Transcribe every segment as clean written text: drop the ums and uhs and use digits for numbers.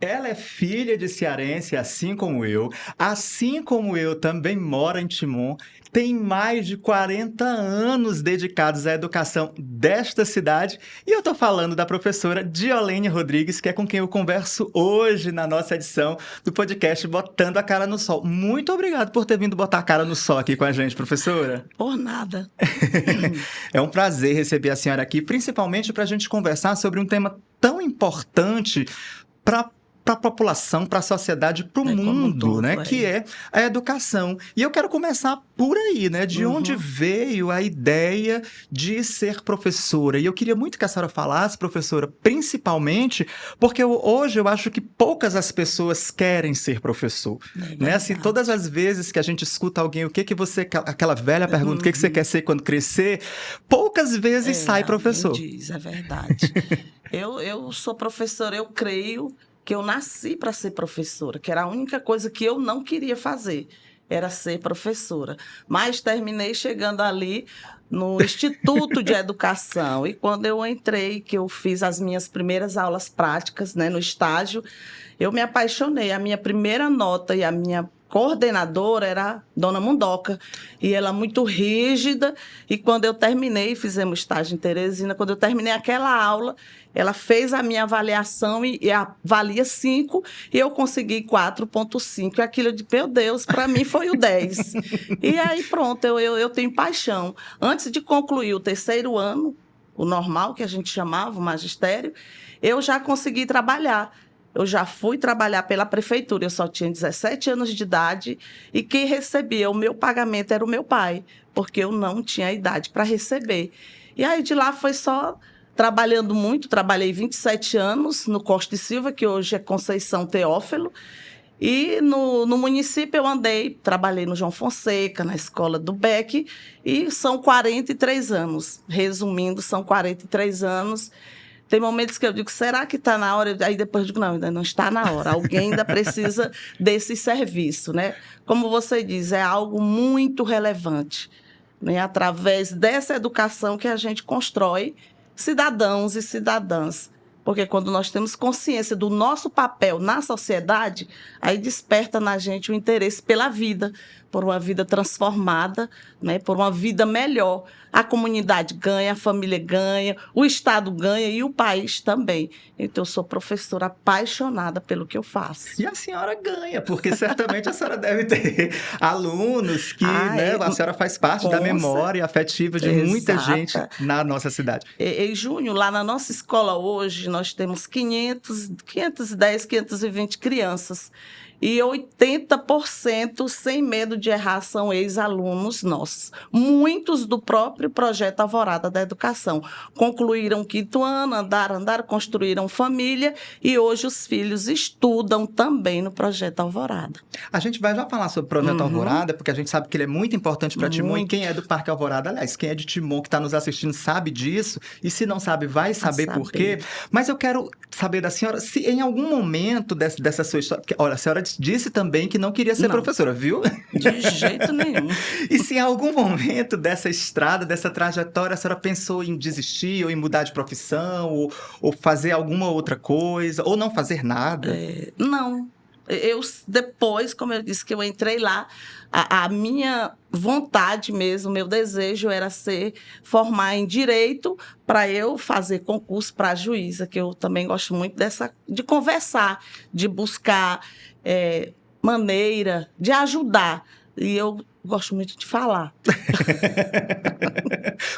Ela é filha de cearense, assim como eu também mora em Timon, tem mais de 40 anos dedicados à educação desta cidade, e eu estou falando da professora Diolene Rodrigues, que é com quem eu converso hoje na nossa edição do podcast Botando a Cara no Sol. Muito obrigado por ter vindo botar a cara no sol aqui com a gente, professora. Por nada. É um prazer receber a senhora aqui, principalmente para a gente conversar sobre um tema tão importante para a população, para a sociedade, para o mundo, né? Que é a educação. E eu quero começar por aí, né? De onde veio a ideia de ser professora? E eu queria muito que a senhora falasse, professora, principalmente porque hoje eu acho que poucas as pessoas querem ser professor, né? Assim, todas as vezes que a gente escuta alguém, o que que você... Aquela velha pergunta, o que que você quer ser quando crescer? Poucas vezes sai professor. Diz, é verdade. Eu sou professora, eu creio que eu nasci para ser professora, que era a única coisa que eu não queria fazer, era ser professora. Mas terminei chegando ali no Instituto de Educação, e quando eu entrei, que eu fiz as minhas primeiras aulas práticas, né, no estágio, eu me apaixonei. A minha primeira nota e a minha coordenadora era Dona Mundoca, e ela muito rígida, e quando eu terminei, fizemos estágio em Teresina, quando eu terminei aquela aula, ela fez a minha avaliação e avalia 5, e eu consegui 4,5, e aquilo de meu Deus, para mim foi o 10. E aí pronto, eu tenho paixão. Antes de concluir o 3º ano, o normal, que a gente chamava, o magistério, eu já consegui trabalhar. Eu já fui trabalhar pela prefeitura, eu só tinha 17 anos de idade, e quem recebia o meu pagamento era o meu pai, porque eu não tinha idade para receber. E aí de lá foi só trabalhando muito, trabalhei 27 anos no Costa e Silva, que hoje é Conceição Teófilo, e no município eu trabalhei no João Fonseca, na escola do BEC, e são 43 anos. Resumindo, são 43 anos. Tem momentos que eu digo, será que está na hora? Aí depois eu digo, não, ainda não está na hora. Alguém ainda precisa desse serviço, né? Como você diz, é algo muito relevante, né? Através dessa educação que a gente constrói cidadãos e cidadãs. Porque quando nós temos consciência do nosso papel na sociedade, aí desperta na gente o interesse pela vida, por uma vida transformada, né, por uma vida melhor. A comunidade ganha, a família ganha, o Estado ganha e o país também. Então, eu sou professora apaixonada pelo que eu faço. E a senhora ganha, porque certamente a senhora deve ter alunos que, né, a senhora faz parte da memória afetiva de muita gente na nossa cidade. Em junho, lá na nossa escola hoje, nós temos 510, 520 crianças. E 80%, sem medo de errar, são ex-alunos nossos. Muitos do próprio projeto Alvorada da Educação. Concluíram o 5º ano, andaram, construíram família, e hoje os filhos estudam também no projeto Alvorada. A gente vai já falar sobre o projeto Alvorada, porque a gente sabe que ele é muito importante para Timon. E quem é do Parque Alvorada, aliás, quem é de Timon que está nos assistindo sabe disso, e se não sabe, vai saber por quê. Mas eu quero saber da senhora se em algum momento dessa sua história... Porque, olha, a senhora disse também que não queria ser professora, viu? De jeito nenhum. E se em algum momento dessa estrada, dessa trajetória, a senhora pensou em desistir, ou em mudar de profissão, ou fazer alguma outra coisa, ou não fazer nada? Não. Depois, como eu disse, que eu entrei lá, a minha vontade mesmo, meu desejo era formar em Direito para eu fazer concurso para juíza, que eu também gosto muito de conversar, de buscar maneira, de ajudar. E eu gosto muito de falar.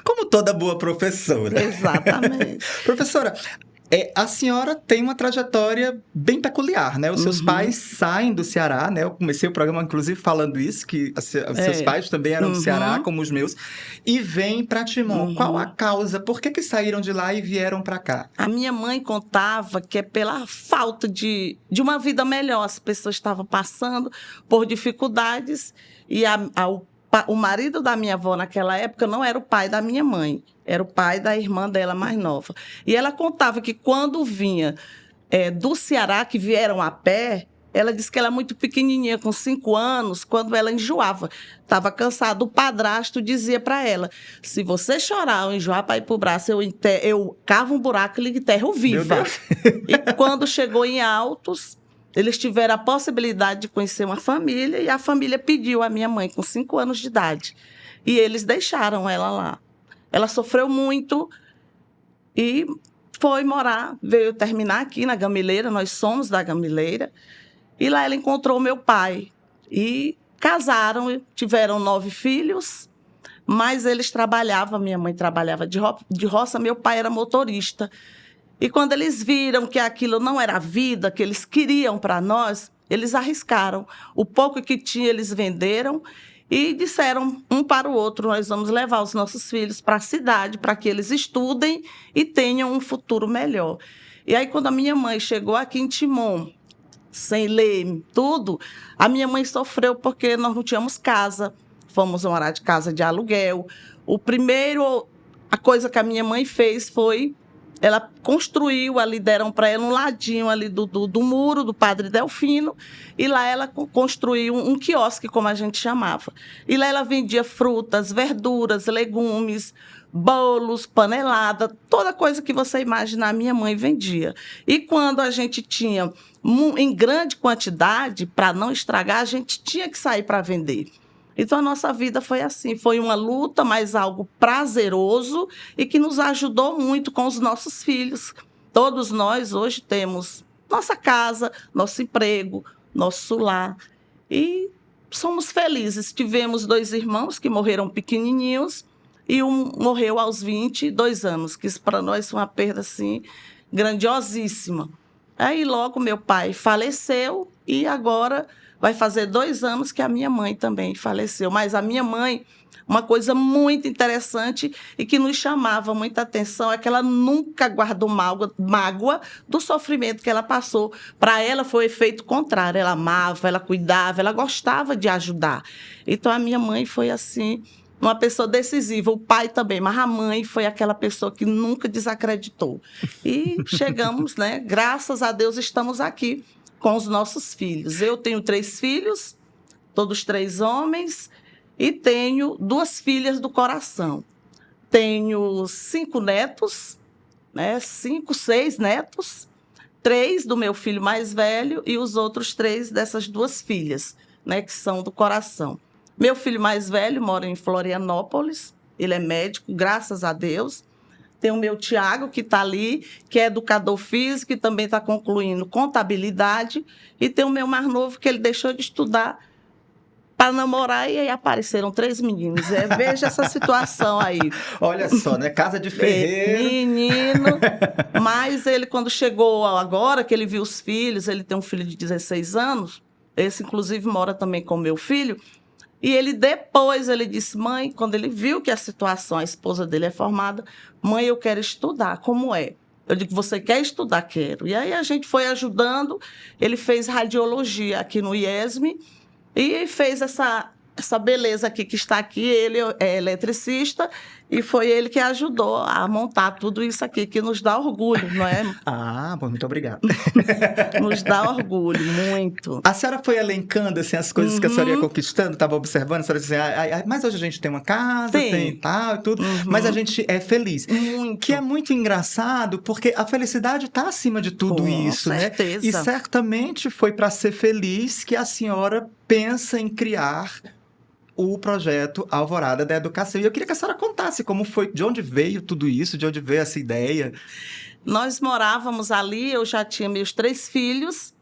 Como toda boa professora. Exatamente. Professora, a senhora tem uma trajetória bem peculiar, né? Os seus pais saem do Ceará, né? Eu comecei o programa, inclusive, falando isso, que os seus pais também eram do Ceará, como os meus, e vêm para Timon. Qual a causa? Por que saíram de lá e vieram para cá? A minha mãe contava que é pela falta de uma vida melhor. As pessoas estavam passando por dificuldades, e o marido da minha avó naquela época não era o pai da minha mãe, era o pai da irmã dela mais nova. E ela contava que quando vinha do Ceará, que vieram a pé, Ela disse que ela é muito pequenininha, com 5 anos, quando ela enjoava. Estava cansada, o padrasto dizia para ela, se você chorar ou enjoar para ir para o braço, eu cavo um buraco e lhe enterro viva. E quando chegou em Altos, eles tiveram a possibilidade de conhecer uma família e a família pediu a minha mãe com 5 anos de idade. E eles deixaram ela lá. Ela sofreu muito e foi morar, veio terminar aqui na Gamileira, nós somos da Gamileira. E lá ela encontrou meu pai. E casaram, tiveram 9 filhos, mas eles trabalhavam, minha mãe trabalhava de roça, meu pai era motorista. E quando eles viram que aquilo não era a vida que eles queriam para nós, eles arriscaram. O pouco que tinha, eles venderam e disseram um para o outro, nós vamos levar os nossos filhos para a cidade, para que eles estudem e tenham um futuro melhor. E aí, quando a minha mãe chegou aqui em Timon, sem ler tudo, a minha mãe sofreu porque nós não tínhamos casa, fomos morar de casa de aluguel. A coisa que a minha mãe fez foi, ela construiu ali, deram para ela um ladinho ali do muro do Padre Delfino, e lá ela construiu um quiosque, como a gente chamava. E lá ela vendia frutas, verduras, legumes, bolos, panelada, toda coisa que você imaginar, minha mãe vendia. E quando a gente tinha em grande quantidade, para não estragar, a gente tinha que sair para vender. Então, a nossa vida foi assim, foi uma luta, mas algo prazeroso e que nos ajudou muito com os nossos filhos. Todos nós hoje temos nossa casa, nosso emprego, nosso lar e somos felizes. Tivemos 2 irmãos que morreram pequenininhos e um morreu aos 22 anos, que isso para nós foi uma perda assim, grandiosíssima. Aí logo meu pai faleceu e agora vai fazer 2 anos que a minha mãe também faleceu. Mas a minha mãe, uma coisa muito interessante e que nos chamava muita atenção é que ela nunca guardou mágoa do sofrimento que ela passou. Para ela foi o efeito contrário. Ela amava, ela cuidava, ela gostava de ajudar. Então a minha mãe foi assim, uma pessoa decisiva, o pai também, mas a mãe foi aquela pessoa que nunca desacreditou. E chegamos, né? Graças a Deus estamos aqui com os nossos filhos. Eu tenho 3 filhos, todos 3 homens, e tenho 2 filhas do coração. Tenho 5 netos, né? 5, 6 netos, 3 do meu filho mais velho e os outros 3 dessas 2 filhas, né? Que são do coração. Meu filho mais velho mora em Florianópolis, ele é médico, graças a Deus. Tem o meu Tiago, que está ali, que é educador físico e também está concluindo contabilidade. E tem o meu mais novo, que ele deixou de estudar para namorar e aí apareceram 3 meninos. Veja essa situação aí. Olha só, né? Casa de ferreiro. Menino. Mas ele, quando chegou agora, que ele viu os filhos, ele tem um filho de 16 anos, esse inclusive mora também com o meu filho, e ele depois, ele disse, mãe, quando ele viu que a situação, a esposa dele é formada, mãe, eu quero estudar, como é? Eu digo, você quer estudar? Quero. E aí a gente foi ajudando, ele fez radiologia aqui no IESM e fez essa beleza aqui que está aqui, ele é eletricista e foi ele que ajudou a montar tudo isso aqui, que nos dá orgulho, não é? Ah, bom, muito obrigado. Nos dá orgulho, muito. A senhora foi elencando assim, as coisas que a senhora ia conquistando, estava observando, a senhora dizia assim, mas hoje a gente tem uma casa, tem tal e tudo, mas a gente é feliz. Muito. Que é muito engraçado, porque a felicidade está acima de tudo isso, certeza. Né? E certamente foi para ser feliz que a senhora pensa em criar o projeto Alvorada da Educação. E eu queria que a senhora contasse como foi, de onde veio tudo isso, de onde veio essa ideia. Nós morávamos ali, eu já tinha meus 3 filhos,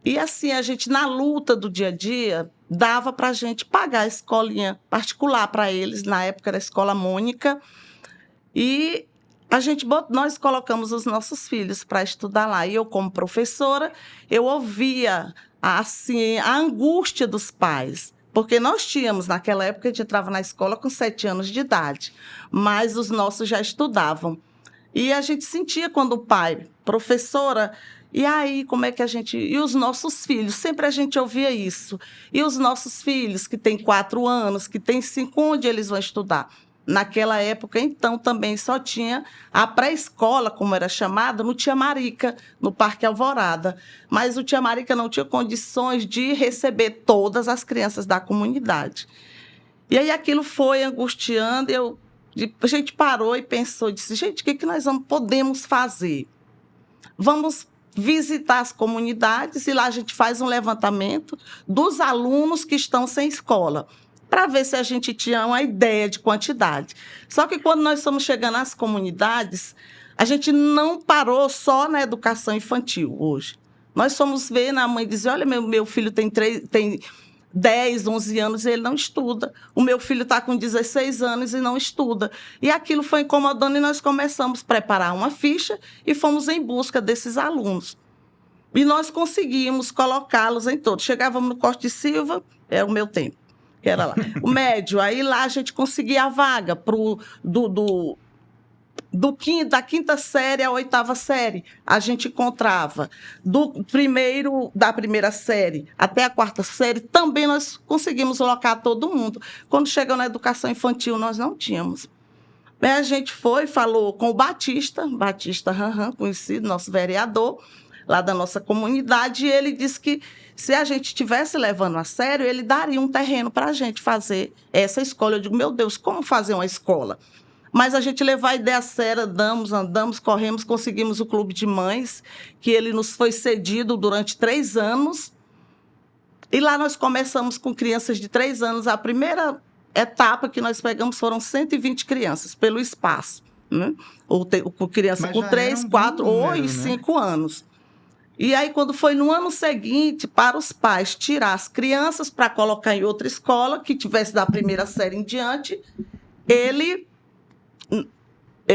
e assim, a gente, na luta do dia a dia, dava para a gente pagar a escolinha particular para eles, na época era a Escola Mônica, e nós colocamos os nossos filhos para estudar lá. E eu, como professora, eu ouvia assim, a angústia dos pais. Porque nós tínhamos, naquela época, a gente entrava na escola com 7 anos de idade, mas os nossos já estudavam. E a gente sentia quando o pai, professora, e aí como é que a gente... E os nossos filhos, sempre a gente ouvia isso. E os nossos filhos, que têm 4 anos, que têm 5, onde eles vão estudar? Naquela época, então, também só tinha a pré-escola, como era chamada, no Tia Marica, no Parque Alvorada. Mas o Tia Marica não tinha condições de receber todas as crianças da comunidade. E aí aquilo foi angustiando, a gente parou e pensou, disse, gente, o que nós podemos fazer? Vamos visitar as comunidades e lá a gente faz um levantamento dos alunos que estão sem escola, para ver se a gente tinha uma ideia de quantidade. Só que quando nós estamos chegando às comunidades, a gente não parou só na educação infantil hoje. Nós fomos ver, a mãe dizia, olha, meu filho tem 10, 11 anos e ele não estuda. O meu filho está com 16 anos e não estuda. E aquilo foi incomodando e nós começamos a preparar uma ficha e fomos em busca desses alunos. E nós conseguimos colocá-los em todos. Chegávamos no Costa e Silva, era o meu tempo, que era lá. O médio, aí lá a gente conseguia a vaga da quinta série à oitava série, a gente encontrava. Da primeira série até a quarta série, também nós conseguimos alocar todo mundo. Quando chegou na educação infantil, nós não tínhamos. Aí a gente falou com o Batista Ranran, conhecido, nosso vereador, lá da nossa comunidade, e ele disse que se a gente estivesse levando a sério, ele daria um terreno para a gente fazer essa escola. Eu digo, meu Deus, como fazer uma escola? Mas a gente levou a ideia séria, andamos, corremos, conseguimos o Clube de Mães, que ele nos foi cedido durante 3 anos. E lá nós começamos com crianças de 3 anos. A primeira etapa que nós pegamos foram 120 crianças, pelo espaço. Né? Com criança com 3, 4 ou 5 anos. E aí, quando foi no ano seguinte, para os pais tirar as crianças para colocar em outra escola, que tivesse da primeira série em diante,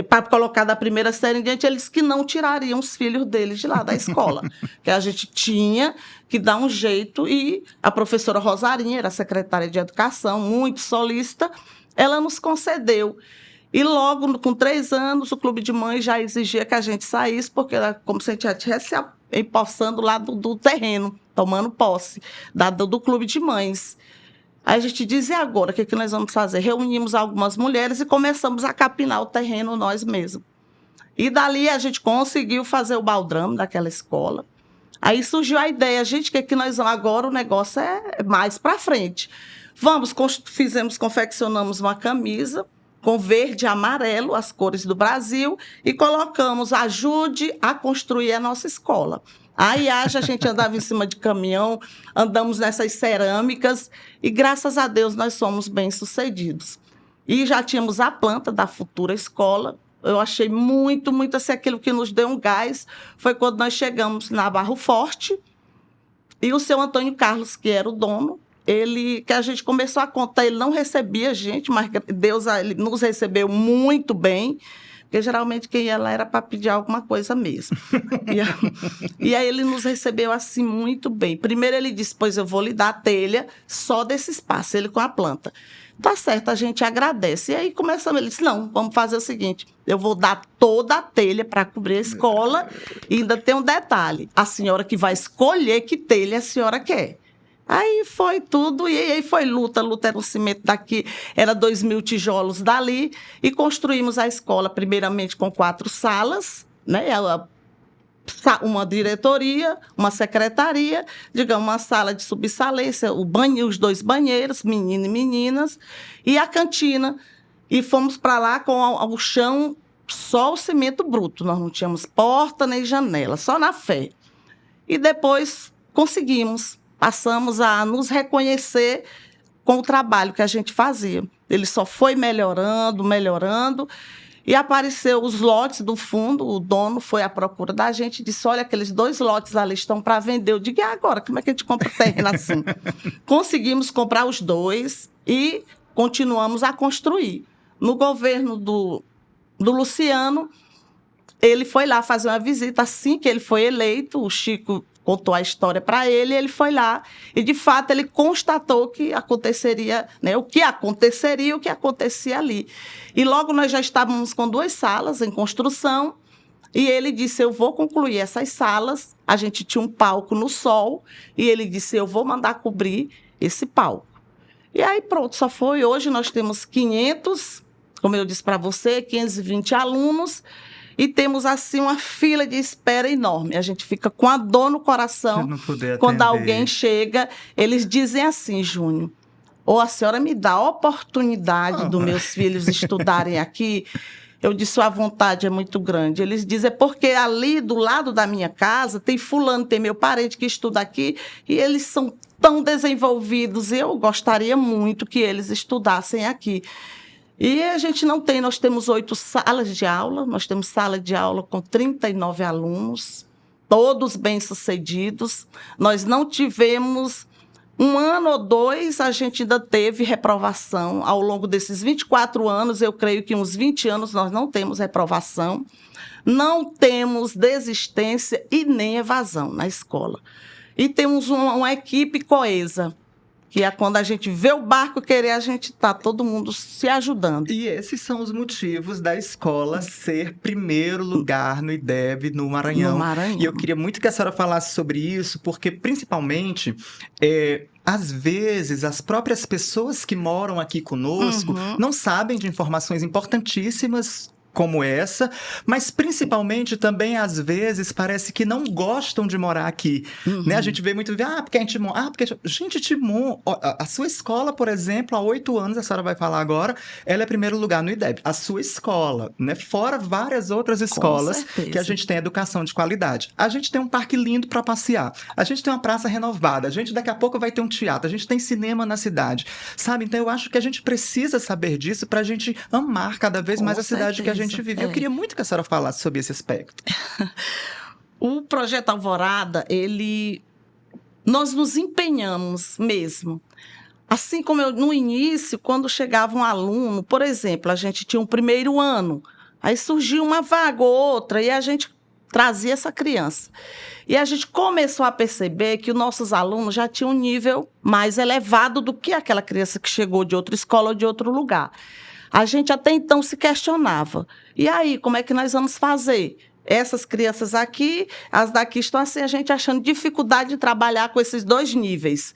para colocar da primeira série em diante, eles que não tirariam os filhos deles de lá da escola. Que a gente tinha que dar um jeito, e a professora Rosarinha, era secretária de Educação, muito solícita, ela nos concedeu. E logo, com 3 anos, o Clube de Mães já exigia que a gente saísse, porque era como se a gente já estivesse empossando lá do terreno, tomando posse do Clube de Mães. Aí a gente diz, e agora, o que nós vamos fazer? Reunimos algumas mulheres e começamos a capinar o terreno nós mesmos. E dali a gente conseguiu fazer o baldrame daquela escola. Aí surgiu a ideia, gente, o que nós vamos agora? O negócio é mais para frente. Confeccionamos uma camisa com verde e amarelo, as cores do Brasil, e colocamos, ajude a construir a nossa escola. Aí a gente andava em cima de caminhão, andamos nessas cerâmicas, e graças a Deus nós somos bem-sucedidos. E já tínhamos a planta da futura escola. Eu achei muito, muito assim, aquilo que nos deu um gás foi quando nós chegamos na Barro Forte, e o seu Antônio Carlos, que era o dono, que a gente começou a contar, ele não recebia a gente, mas Deus ele nos recebeu muito bem, porque geralmente quem ia lá era para pedir alguma coisa mesmo. E aí ele nos recebeu assim muito bem. Primeiro ele disse, pois eu vou lhe dar a telha só desse espaço, ele com a planta. Tá certo, a gente agradece. E aí começamos, ele disse, não, vamos fazer o seguinte, eu vou dar toda a telha para cobrir a escola, e ainda tem um detalhe, a senhora que vai escolher que telha a senhora quer. Aí foi tudo, e aí foi luta era um cimento daqui, era 2.000 tijolos dali, e construímos a escola, primeiramente com 4 salas, né? Uma diretoria, uma secretaria, digamos, uma sala de subsalência, os 2 banheiros, menino e meninas, e a cantina. E fomos para lá com o chão, só o cimento bruto, nós não tínhamos porta nem janela, só na fé. E depois conseguimos. Passamos a nos reconhecer com o trabalho que a gente fazia. Ele só foi melhorando, e apareceu os lotes do fundo, o dono foi à procura da gente e disse, olha, aqueles 2 lotes ali estão para vender. Eu digo, e agora? Como é que a gente compra terreno assim? Conseguimos comprar os 2 e continuamos a construir. No governo do Luciano, ele foi lá fazer uma visita assim que ele foi eleito, o Chico contou a história para ele, ele foi lá e, de fato, ele constatou que aconteceria, né, o que acontecia ali. E logo nós já estávamos com 2 salas em construção e ele disse, eu vou concluir essas salas. A gente tinha um palco no sol e ele disse, eu vou mandar cobrir esse palco. E aí pronto, só foi. Hoje nós temos 500 como eu disse para você, 520 alunos, e temos, assim, uma fila de espera enorme. A gente fica com a dor no coração quando alguém chega. Eles dizem assim, Júnior, ou a senhora me dá a oportunidade dos meus filhos estudarem aqui. Eu disse, a vontade é muito grande. Eles dizem, porque ali do lado da minha casa tem fulano, tem meu parente que estuda aqui, e eles são tão desenvolvidos, e eu gostaria muito que eles estudassem aqui. E a gente não tem, nós temos 8 salas de aula, nós temos sala de aula com 39 alunos, todos bem-sucedidos. Nós não tivemos, 1 ano ou 2, a gente ainda teve reprovação. Ao longo desses 24 anos, eu creio que uns 20 anos nós não temos reprovação, não temos desistência e nem evasão na escola. E temos uma equipe coesa, que é quando a gente vê o barco querer, a gente está todo mundo se ajudando. E esses são os motivos da escola ser primeiro lugar no IDEB no Maranhão. E eu queria muito que a senhora falasse sobre isso, porque principalmente, às vezes, as próprias pessoas que moram aqui conosco não sabem de informações importantíssimas como essa, mas principalmente também, às vezes, parece que não gostam de morar aqui. Né? A gente vê muito, porque é em Timon. Gente, Timon, a sua escola, por exemplo, há 8 anos, a senhora vai falar agora, ela é primeiro lugar no IDEB. A sua escola, né? Fora várias outras escolas que a gente tem educação de qualidade. A gente tem um parque lindo para passear. A gente tem uma praça renovada. A gente daqui a pouco vai ter um teatro. A gente tem cinema na cidade. Sabe? Então, eu acho que a gente precisa saber disso para a gente amar cada vez mais a cidade que a gente vive. Eu queria muito que a senhora falasse sobre esse aspecto. O Projeto Alvorada, nós nos empenhamos mesmo. Assim como no início, quando chegava um aluno, por exemplo, a gente tinha um primeiro ano, aí surgiu uma vaga ou outra e a gente trazia essa criança. E a gente começou a perceber que os nossos alunos já tinham um nível mais elevado do que aquela criança que chegou de outra escola ou de outro lugar. A gente até então se questionava. E aí, como é que nós vamos fazer? Essas crianças aqui, as daqui estão assim, a gente achando dificuldade de trabalhar com esses 2 níveis.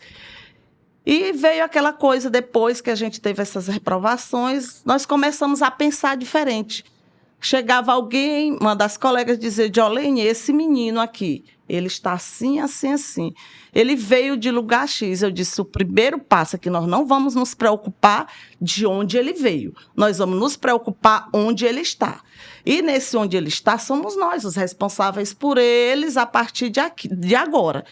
E veio aquela coisa, depois que a gente teve essas reprovações, nós começamos a pensar diferente. Chegava alguém, uma das colegas dizia, Jolene, esse menino aqui, ele está assim, assim, assim. Ele veio de lugar X. Eu disse, o primeiro passo é que nós não vamos nos preocupar de onde ele veio. Nós vamos nos preocupar onde ele está. E nesse onde ele está, somos nós os responsáveis por eles a partir de agora.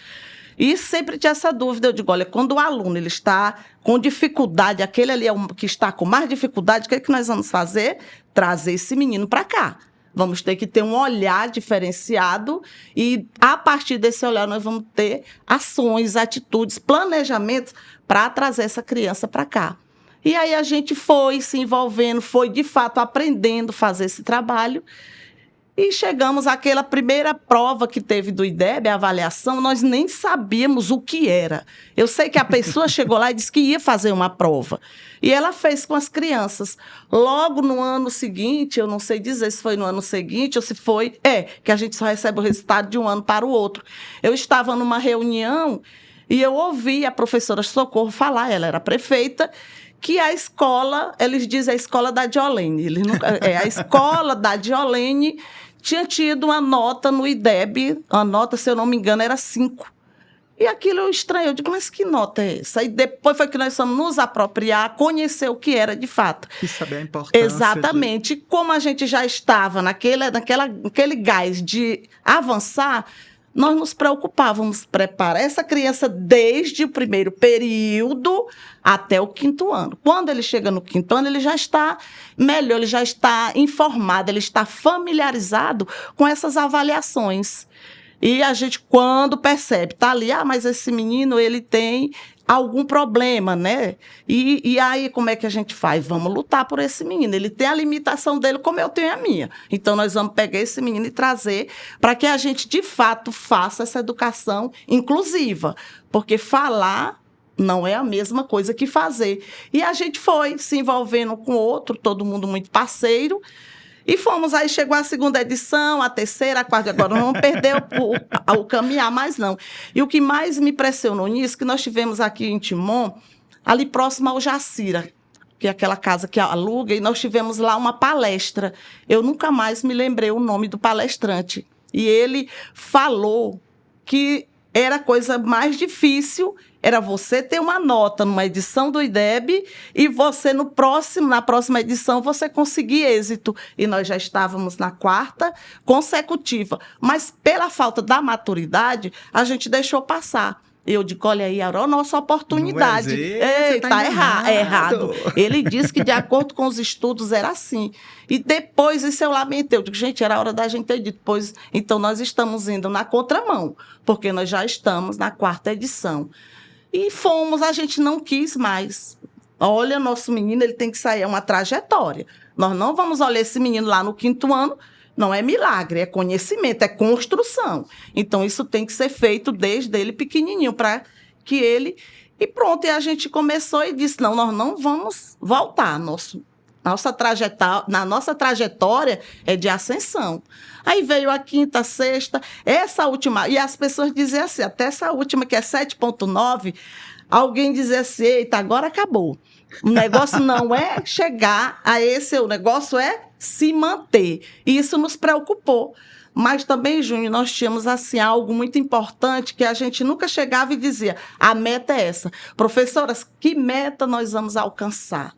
E sempre tinha essa dúvida, eu digo, olha, quando o aluno ele está com dificuldade, aquele ali é o que está com mais dificuldade, o que é que nós vamos fazer? Trazer esse menino para cá. Vamos ter que ter um olhar diferenciado e, a partir desse olhar, nós vamos ter ações, atitudes, planejamentos para trazer essa criança para cá. E aí a gente foi se envolvendo, foi, de fato, aprendendo a fazer esse trabalho. E chegamos àquela primeira prova que teve do IDEB, a avaliação, nós nem sabíamos o que era. Eu sei que a pessoa chegou lá e disse que ia fazer uma prova. E ela fez com as crianças. Logo no ano seguinte, eu não sei dizer se foi no ano seguinte ou se foi... que a gente só recebe o resultado de um ano para o outro. Eu estava numa reunião e eu ouvi a professora Socorro falar, ela era prefeita, que a escola, eles dizem a escola da Jolene, a escola da Jolene tinha tido uma nota no IDEB, a nota, se eu não me engano, era 5. E aquilo eu estranhei, eu digo, mas que nota é essa? E depois foi que nós fomos nos apropriar, conhecer o que era de fato. E saber a importância. Exatamente. Como a gente já estava naquele gás de avançar, nós nos preocupávamos preparar essa criança desde o primeiro período até o 5º ano. Quando ele chega no 5º ano, ele já está melhor, ele já está informado, ele está familiarizado com essas avaliações. E a gente, quando percebe, está ali, mas esse menino, ele tem algum problema, né? E aí, como é que a gente faz? Vamos lutar por esse menino. Ele tem a limitação dele, como eu tenho a minha. Então, nós vamos pegar esse menino e trazer para que a gente, de fato, faça essa educação inclusiva. Porque falar não é a mesma coisa que fazer. E a gente foi se envolvendo com outro, todo mundo muito parceiro. E fomos, aí chegou a 2ª edição, a 3ª, a 4ª, agora não vamos perder o caminhar mais não. E o que mais me impressionou nisso, que nós tivemos aqui em Timon, ali próximo ao Jacira, que é aquela casa que aluga, e nós tivemos lá uma palestra. Eu nunca mais me lembrei o nome do palestrante. E ele falou que era a coisa mais difícil, era você ter uma nota numa edição do IDEB e você na próxima edição você conseguir êxito. E nós já estávamos na 4ª consecutiva. Mas pela falta da maturidade, a gente deixou passar. Eu digo, olha aí, era a nossa oportunidade. Está errado. Ele disse que, de acordo com os estudos, era assim. E depois, isso eu lamentei. Eu digo, gente, era hora da gente ter dito. Pois, então, nós estamos indo na contramão, porque nós já estamos na 4ª edição. E fomos, a gente não quis mais. Olha, nosso menino, ele tem que sair, é uma trajetória. Nós não vamos olhar esse menino lá no 5º ano. Não é milagre, é conhecimento, é construção. Então, isso tem que ser feito desde ele pequenininho, para que ele... E pronto, e a gente começou e disse, não, nós não vamos voltar. Na nossa trajetória é de ascensão. Aí veio a 5ª, 6ª, essa última... E as pessoas diziam assim, até essa última, que é 7,9, alguém dizia assim, eita, agora acabou. O negócio não é chegar a esse, o negócio é se manter. E isso nos preocupou. Mas também, Júnior, nós tínhamos assim, algo muito importante que a gente nunca chegava e dizia, a meta é essa. Professoras, que meta nós vamos alcançar?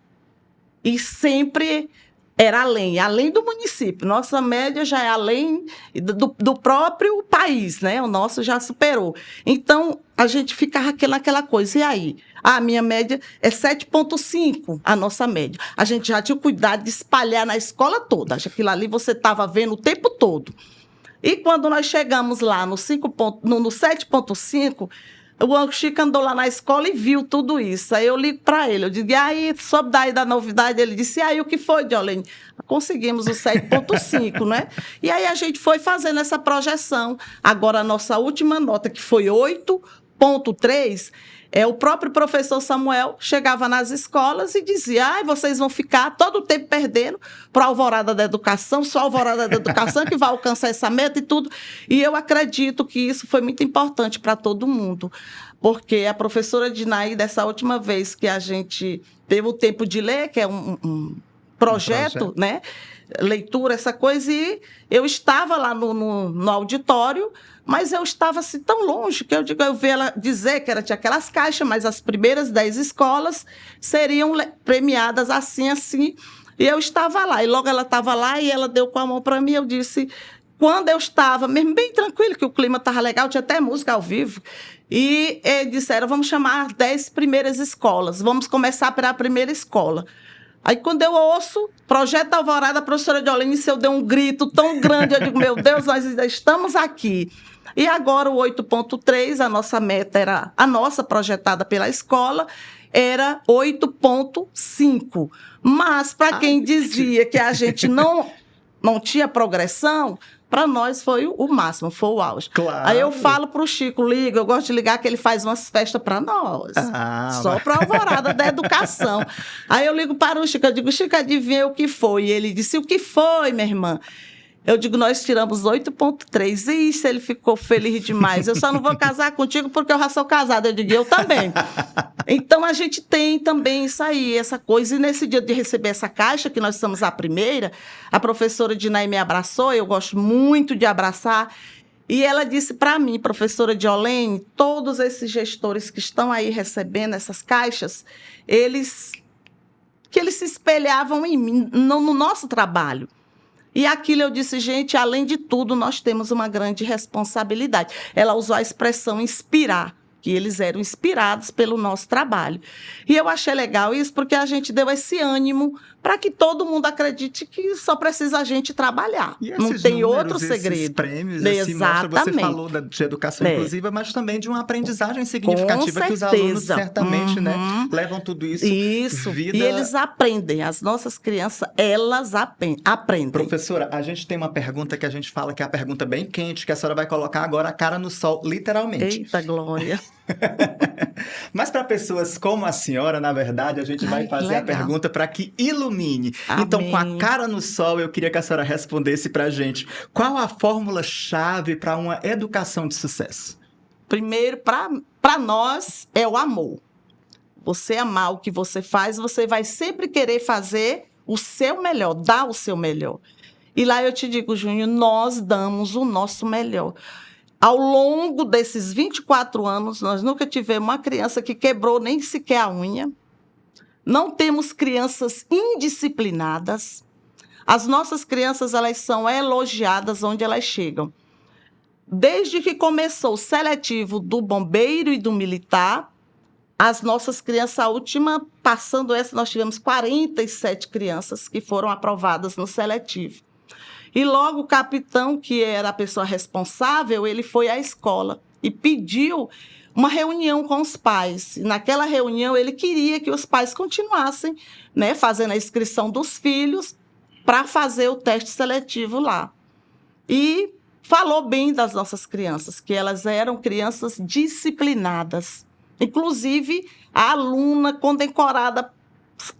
E sempre era além do município. Nossa média já é além do próprio país, né? O nosso já superou. Então, a gente ficava naquela coisa. E aí? A minha média é 7,5, a nossa média. A gente já tinha o cuidado de espalhar na escola toda. Aquilo ali você estava vendo o tempo todo. E quando nós chegamos lá no 7,5, o Chico andou lá na escola e viu tudo isso. Aí eu ligo para ele, eu digo, e aí, soube daí da novidade? Ele disse, e aí, o que foi, Jolene? Conseguimos o 7,5, né? E aí a gente foi fazendo essa projeção. Agora, a nossa última nota, que foi 8,3, o próprio professor Samuel chegava nas escolas e dizia, vocês vão ficar todo o tempo perdendo para a Alvorada da Educação, só a Alvorada da Educação que vai alcançar essa meta e tudo. E eu acredito que isso foi muito importante para todo mundo, porque a professora Dinaí, dessa última vez que a gente teve o tempo de ler, que é um projeto, né? Leitura, essa coisa, e eu estava lá no auditório, mas eu estava assim tão longe que eu vi ela dizer que tinha aquelas caixas, mas as primeiras 10 escolas seriam premiadas assim, assim, e eu estava lá, e logo ela estava lá e ela deu com a mão para mim, eu disse, quando eu estava mesmo bem tranquilo, que o clima estava legal, tinha até música ao vivo, e disseram, vamos chamar as 10 primeiras escolas, vamos começar pela primeira escola. Aí, quando eu ouço Projeto Alvorada, a professora Jolene, eu dei um grito tão grande, eu digo, meu Deus, nós ainda estamos aqui. E agora o 8,3, a nossa meta era, a nossa projetada pela escola, era 8,5. Mas, para quem dizia que a gente não tinha progressão, para nós foi o máximo, foi o auge. Claro. Aí eu falo para o Chico, eu gosto de ligar que ele faz umas festas para nós. Só para a Alvorada da Educação. Aí eu ligo para o Chico, eu digo, Chico, adivinha o que foi? E ele disse, o que foi, minha irmã? Eu digo, nós tiramos 8,3. Isso, ele ficou feliz demais. Eu só não vou casar contigo porque eu já sou casada. Eu digo, eu também. Então, a gente tem também isso aí, essa coisa. E nesse dia de receber essa caixa, que nós somos a primeira, a professora Dinaí me abraçou, eu gosto muito de abraçar, e ela disse para mim, professora Jolene, todos esses gestores que estão aí recebendo essas caixas, eles se espelhavam em mim, no nosso trabalho. E aquilo eu disse, gente, além de tudo, nós temos uma grande responsabilidade. Ela usou a expressão inspirar, que eles eram inspirados pelo nosso trabalho. E eu achei legal isso, porque a gente deu esse ânimo para que todo mundo acredite que só precisa a gente trabalhar. E não tem outro segredo. Esses prêmios, assim, mostra, você falou de educação inclusiva, mas também de uma aprendizagem significativa que os alunos certamente levam tudo isso. Isso, e eles aprendem. As nossas crianças, elas aprendem. Professora, a gente tem uma pergunta que a gente fala que é a pergunta bem quente, que a senhora vai colocar agora a cara no sol, literalmente. Eita, Glória! Mas para pessoas como a senhora, na verdade, a gente vai fazer a pergunta para que ilumine. Amém. Então, com a cara no sol, eu queria que a senhora respondesse para a gente. Qual a fórmula-chave para uma educação de sucesso? Primeiro, para nós, é o amor. você amar o que você faz, você vai sempre querer fazer o seu melhor, dar o seu melhor. E lá eu te digo, Júnior, nós damos o nosso melhor. Ao longo desses 24 anos, nós nunca tivemos uma criança que quebrou nem sequer a unha. Não temos crianças indisciplinadas. As nossas crianças, elas são elogiadas onde elas chegam. Desde que começou o seletivo do bombeiro e do militar, as nossas crianças, a última, passando essa, nós tivemos 47 crianças que foram aprovadas no seletivo. E logo o capitão, que era a pessoa responsável, ele foi à escola e pediu uma reunião com os pais. E naquela reunião, ele queria que os pais continuassem, né, fazendo a inscrição dos filhos para fazer o teste seletivo lá. E falou bem das nossas crianças, que elas eram crianças disciplinadas. Inclusive, a aluna condecorada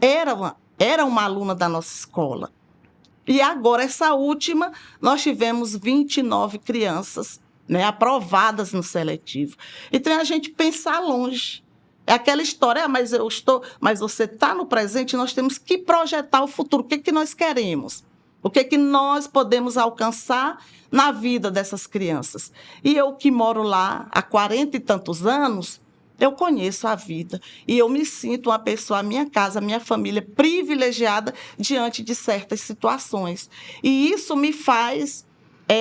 era uma aluna da nossa escola. E agora, essa última, nós tivemos 29 crianças, né, aprovadas no seletivo. Então, a gente pensar longe. É aquela história, mas você está no presente, nós temos que projetar o futuro. O que nós queremos? O que nós podemos alcançar na vida dessas crianças? E eu que moro lá há 40 e tantos anos, eu conheço a vida e eu me sinto uma pessoa, a minha casa, a minha família, privilegiada diante de certas situações. E isso me faz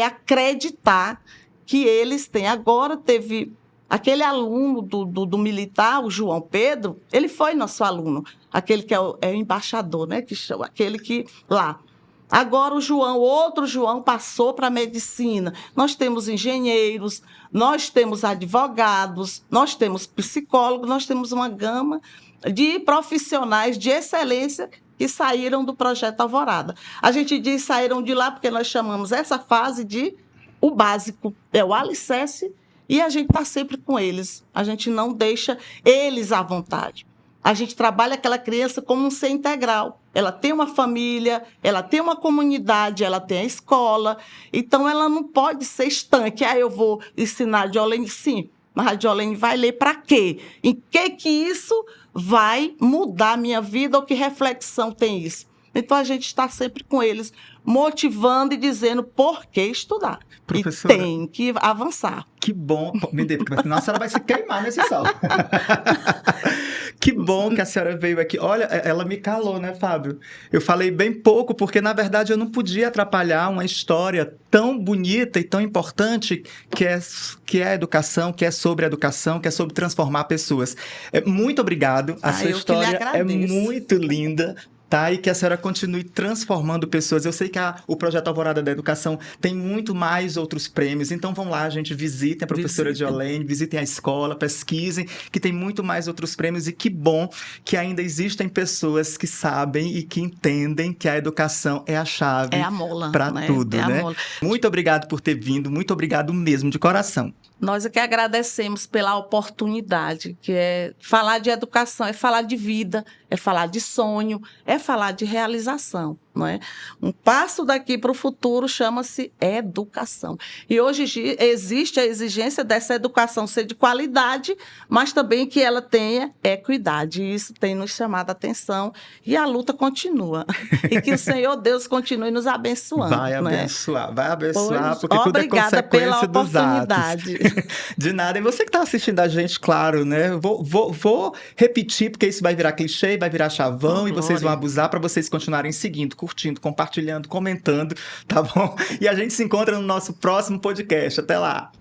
acreditar que eles têm. Agora teve aquele aluno do militar, o João Pedro, ele foi nosso aluno, aquele que é o embaixador, né? Que chama, aquele que lá. Agora o outro João passou para a medicina. Nós temos engenheiros, nós temos advogados, nós temos psicólogos, nós temos uma gama de profissionais de excelência que saíram do Projeto Alvorada. A gente diz saíram de lá porque nós chamamos essa fase de o básico, é o alicerce, e a gente está sempre com eles. A gente não deixa eles à vontade. A gente trabalha aquela criança como um ser integral. Ela tem uma família, ela tem uma comunidade, ela tem a escola. Então, ela não pode ser estanque. Eu vou ensinar Jolene, sim, mas a Jolene vai ler para quê? Em que isso vai mudar a minha vida ou que reflexão tem isso? Então, a gente está sempre com eles, motivando e dizendo por que estudar. Professora, e tem que avançar. Que bom. Me dê, porque senão a senhora vai se queimar nesse sol. Que bom que a senhora veio aqui. Olha, ela me calou, né, Fábio? Eu falei bem pouco, porque, na verdade, eu não podia atrapalhar uma história tão bonita e tão importante que é a educação, que é sobre educação, que é sobre transformar pessoas. Muito obrigado. A sua história é muito linda. Tá? E que a senhora continue transformando pessoas. Eu sei que o Projeto Alvorada da Educação tem muito mais outros prêmios, então vão lá, gente, visitem a professora Jolene, visitem a escola, pesquisem, que tem muito mais outros prêmios, e que bom que ainda existem pessoas que sabem e que entendem que a educação é a chave para tudo, né? Muito obrigado por ter vindo, muito obrigado mesmo, de coração. Nós é que agradecemos pela oportunidade, que é falar de educação, é falar de vida, é falar de sonho, é falar de realização, não é? Um passo daqui para o futuro chama-se educação. E hoje existe a exigência dessa educação ser de qualidade, mas também que ela tenha equidade. E isso tem nos chamado a atenção e a luta continua. E que o Senhor Deus continue nos abençoando. Vai abençoar, porque tudo é consequência pela dos atos. De nada. E você que está assistindo a gente, claro, né? Vou repetir, porque isso vai virar clichê, vai virar chavão, e vocês vão abusar para vocês continuarem seguindo, curtindo, compartilhando, comentando, tá bom? E a gente se encontra no nosso próximo podcast. Até lá!